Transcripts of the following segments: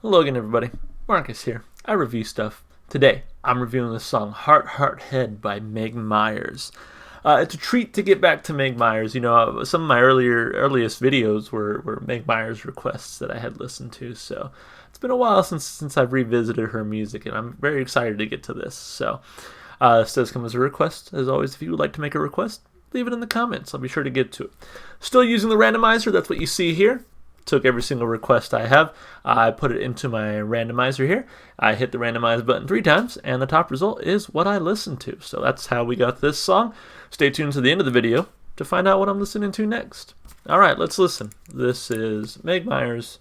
Hello again, everybody. Marcus here. I review stuff. Today, I'm reviewing the song Heart, Heart, Head by Meg Myers. It's a treat to get back to Meg Myers. You know, some of my earliest videos were Meg Myers requests that I had listened to, so it's been a while since I've revisited her music, and I'm very excited to get to this. So, this does come as a request. As always, if you would like to make a request, leave it in the comments. I'll be sure to get to it. Still using the randomizer, that's what you see here. Took every single request I have, I put it into my randomizer here. I hit the randomize button 3 times, and the top result is what I listened to. So that's how we got this song. Stay tuned to the end of the video to find out what I'm listening to next. Alright, let's listen. This is Meg Myers,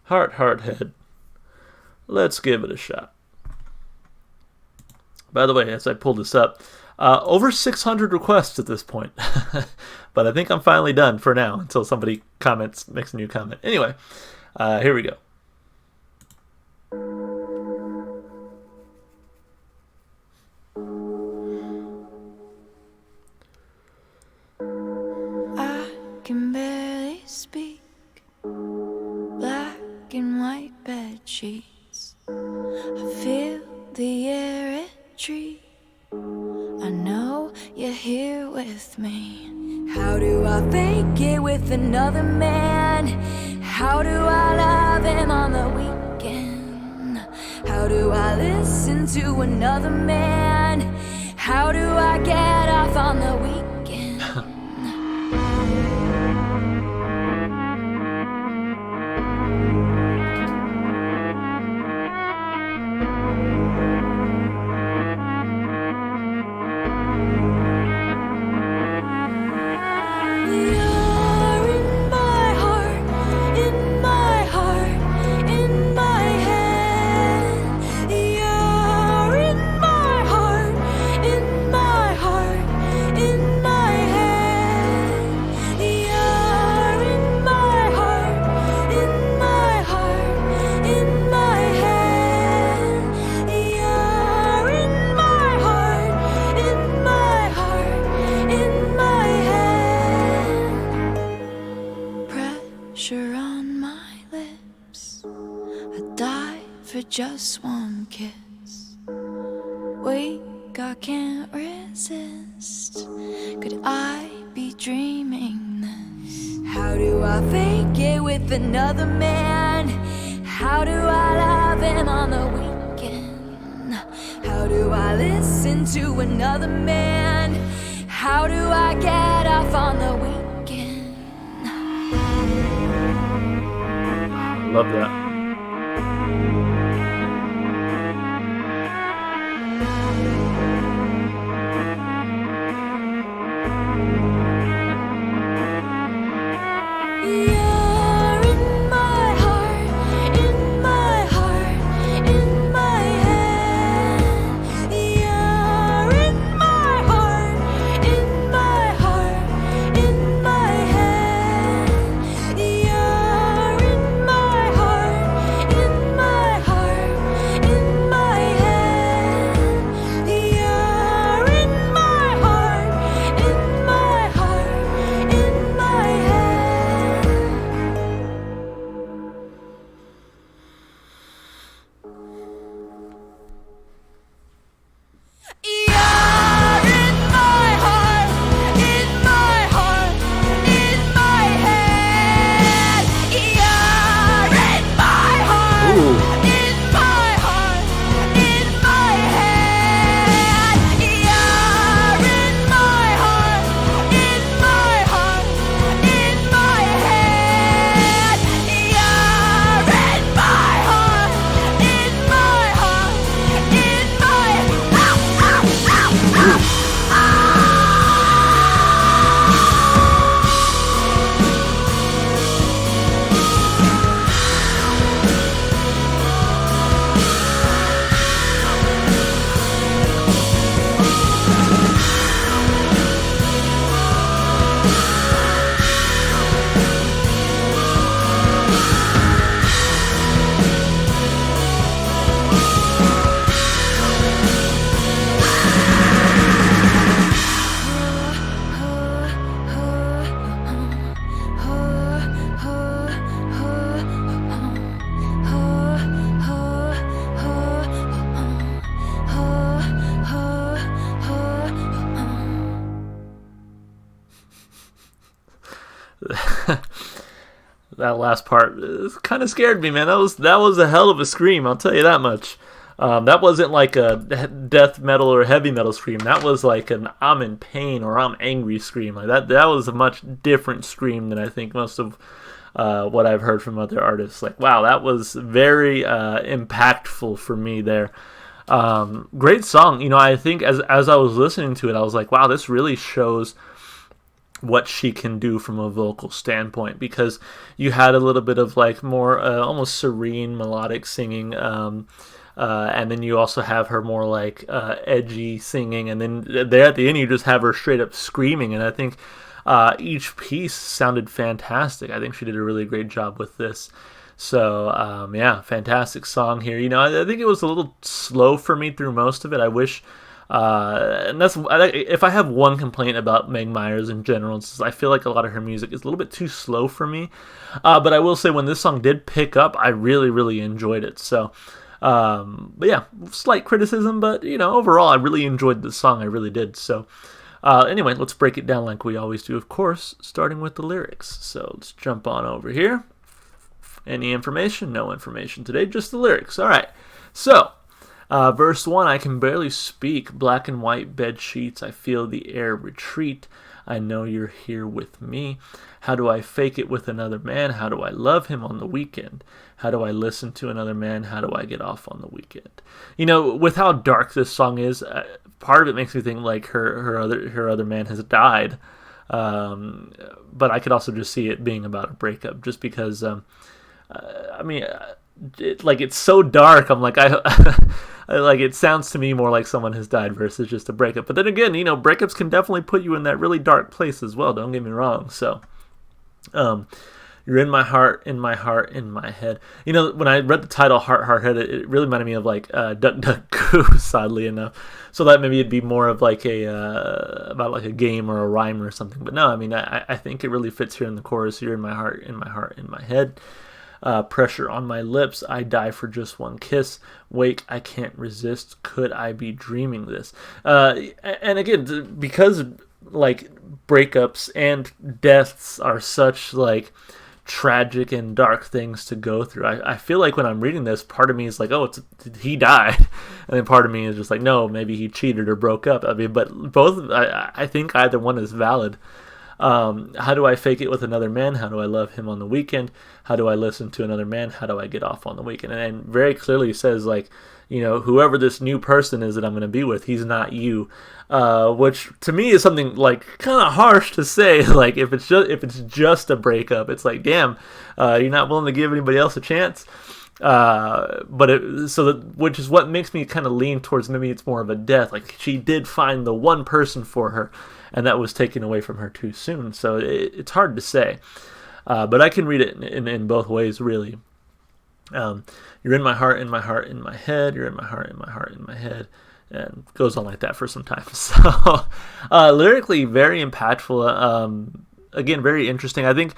Heart, Heart, Head. Let's give it a shot. By the way, as I pull this up, over 600 requests at this point. But I think I'm finally done for now until somebody makes a new comment. Anyway, here we go. I can barely speak. Black and white bed sheets. I feel the air retreat. I know you're here with me. How do I fake it with another man? How do I love him on the weekend? How do I listen to another man? How do I get off on the weekend? On my lips, I die for just one kiss. Wake, I can't resist. Could I be dreaming this? How do I fake it with another man? How do I love him on the weekend? How do I listen to another man? How do I get off on the weekend? Love that. that last part kind of scared me, man. That was a hell of a scream. I'll tell you that much. That wasn't like a death metal or heavy metal scream. That was like an I'm in pain or I'm angry scream. Like that was a much different scream than I think most of what I've heard from other artists. Like, wow, that was very impactful for me there. Great song. You know, I think as I was listening to it, I was like, wow, this really shows what she can do from a vocal standpoint, because you had a little bit of like more almost serene melodic singing, and then you also have her more like edgy singing, and then there at the end you just have her straight up screaming, and I think each piece sounded fantastic. I think she did a really great job with this. So yeah, fantastic song here. You know, I think it was a little slow for me through most of it. I wish, and that's if I have one complaint about Meg Myers in general, it's I feel like a lot of her music is a little bit too slow for me. But I will say when this song did pick up, I really, really enjoyed it. So, but yeah, slight criticism, but you know, overall, I really enjoyed the song. I really did. So. Anyway, let's break it down like we always do, of course, starting with the lyrics. So let's jump on over here. Any information? No information today, just the lyrics. All right. So, verse 1, I can barely speak. Black and white bed sheets. I feel the air retreat. I know you're here with me. How do I fake it with another man? How do I love him on the weekend? How do I listen to another man? How do I get off on the weekend? You know, with how dark this song is, part of it makes me think like her other man has died. But I could also just see it being about a breakup, just because. I mean, it's so dark. I'm like, like it sounds to me more like someone has died versus just a breakup. But then again, you know, breakups can definitely put you in that really dark place as well. Don't get me wrong. So, you're in my heart, in my heart, in my head. You know, when I read the title "Heart, Heart, Head," it really reminded me of like Duck, Duck, Goose. Oddly enough, so that maybe it'd be more of like about like a game or a rhyme or something. But no, I mean, I think it really fits here in the chorus. You're in my heart, in my heart, in my head. Pressure on my lips, I die for just one kiss. Wake, I can't resist. Could I be dreaming this? And again, because like breakups and deaths are such like tragic and dark things to go through, I feel like when I'm reading this, part of me is like, oh, he died, and then part of me is just like, no, maybe he cheated or broke up. I mean, but both, I think either one is valid. How do I fake it with another man? How do I love him on the weekend? How do I listen to another man? How do I get off on the weekend? And very clearly says, like, you know, whoever this new person is that I'm going to be with, he's not you. Which to me is something like kind of harsh to say. Like if it's just a breakup, it's like, damn, you're not willing to give anybody else a chance. Which is what makes me kind of lean towards maybe it's more of a death. Like she did find the one person for her, and that was taken away from her too soon. So it's hard to say. But I can read it in both ways, really. You're in my heart, in my heart, in my head. You're in my heart, in my heart, in my head. And goes on like that for some time. So lyrically, very impactful. Again, very interesting. I think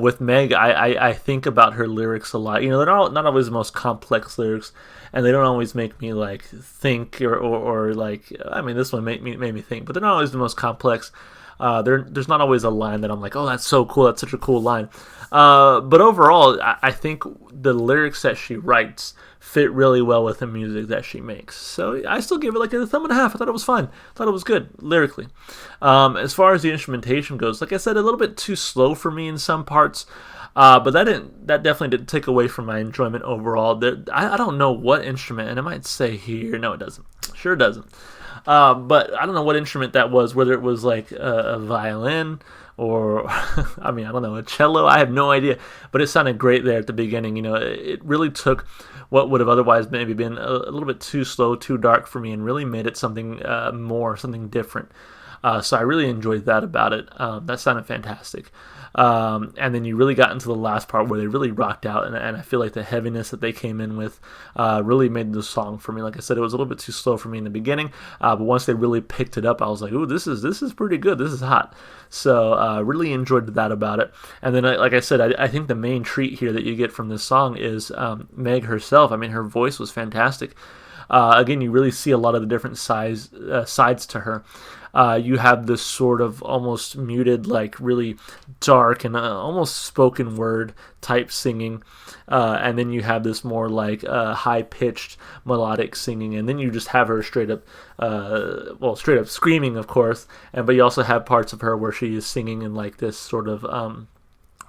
with Meg, I think about her lyrics a lot. You know, they're not always the most complex lyrics, and they don't always make me like think or like. I mean, this one made me think, but they're not always the most complex. There's not always a line that I'm like, oh, that's so cool. That's such a cool line. But overall, I think the lyrics that she writes fit really well with the music that she makes. So I still give it like a thumb and a half. I thought it was fun. I thought it was good lyrically. As far as the instrumentation goes, like I said, a little bit too slow for me in some parts. But that definitely didn't take away from my enjoyment overall. I don't know what instrument, and it might say here. No, it doesn't. Sure doesn't. But I don't know what instrument that was, whether it was like a violin or, I mean, I don't know, a cello. I have no idea. But it sounded great there at the beginning. You know, it really took what would have otherwise maybe been a little bit too slow, too dark for me, and really made it something something different. So I really enjoyed that about it. That sounded fantastic. And then you really got into the last part where they really rocked out, and I feel like the heaviness that they came in with really made the song for me. Like I said, it was a little bit too slow for me in the beginning, but once they really picked it up, I was like, ooh, this is pretty good. This is hot. So really enjoyed that about it. And then, like I said, I think the main treat here that you get from this song is Meg herself. I mean, her voice was fantastic. Again, you really see a lot of the different sides to her. You have this sort of almost muted, like really dark and almost spoken word type singing, and then you have this more like high pitched melodic singing, and then you just have her straight up screaming, of course, but you also have parts of her where she is singing in like this sort of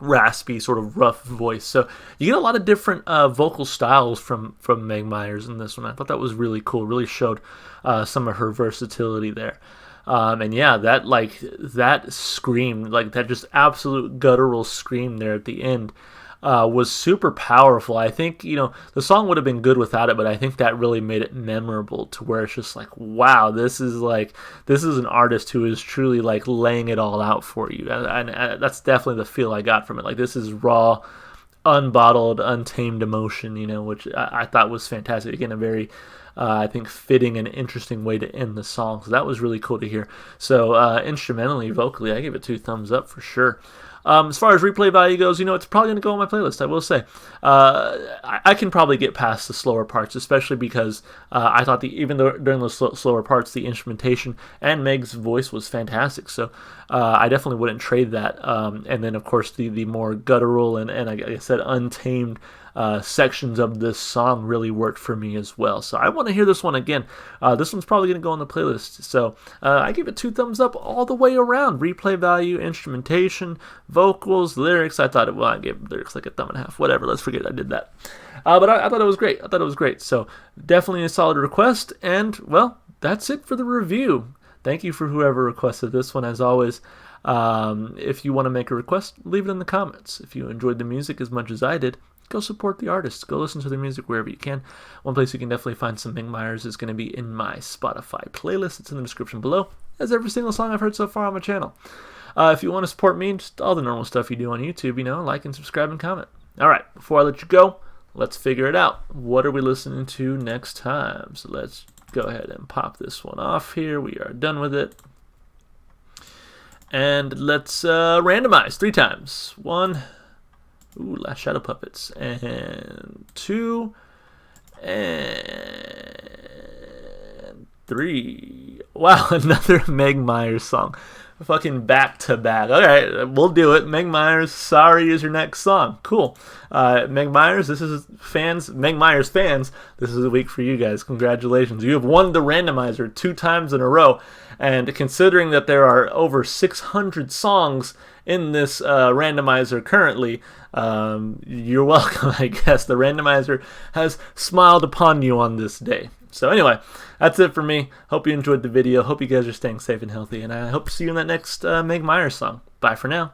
raspy, sort of rough voice. So you get a lot of different vocal styles from Meg Myers in this one. I thought that was really cool. Really showed some of her versatility there. And yeah, that scream, like that just absolute guttural scream there at the end, was super powerful. I think, the song would have been good without it, but I think that really made it memorable to where it's just like, wow, this is an artist who is truly like laying it all out for you. And that's definitely the feel I got from it. Like, this is raw, unbottled, untamed emotion, which I thought was fantastic. Again, a very I think fitting and interesting way to end the song. So that was really cool to hear. So instrumentally, vocally, I give it 2 thumbs up for sure. As far as replay value goes, it's probably going to go on my playlist, I will say. I can probably get past the slower parts, especially because I thought even though during those slower parts, the instrumentation and Meg's voice was fantastic. So I definitely wouldn't trade that. And then, of course, the more guttural and like I said, untamed sections of this song really worked for me as well. So I want to hear this one again. This one's probably going to go on the playlist. So I give it 2 thumbs up all the way around. Replay value, instrumentation, vocals, lyrics. I gave lyrics like a 1.5. Whatever, let's forget I did that. But I thought it was great. So definitely a solid request. And, well, that's it for the review. Thank you for whoever requested this one, as always. If you want to make a request, leave it in the comments. If you enjoyed the music as much as I did, go support the artists. Go listen to their music wherever you can. One place you can definitely find some Meg Myers is going to be in my Spotify playlist. It's in the description below, as every single song I've heard so far on my channel. If you want to support me, just all the normal stuff you do on YouTube, like and subscribe and comment. All right, before I let you go, let's figure it out. What are we listening to next time? So let's go ahead and pop this one off here. We are done with it. And let's randomize 3 times. 1, Last Shadow Puppets, and 2, and 3. Wow, another Meg Myers song. Fucking back to back. All right, we'll do it. Meg Myers, Sorry is your next song. Cool. Meg Myers, Meg Myers fans, this is a week for you guys. Congratulations. You have won the randomizer 2 times in a row. And considering that there are over 600 songs in this randomizer currently, you're welcome, I guess. The randomizer has smiled upon you on this day. So anyway, that's it for me. Hope you enjoyed the video. Hope you guys are staying safe and healthy. And I hope to see you in that next Meg Myers song. Bye for now.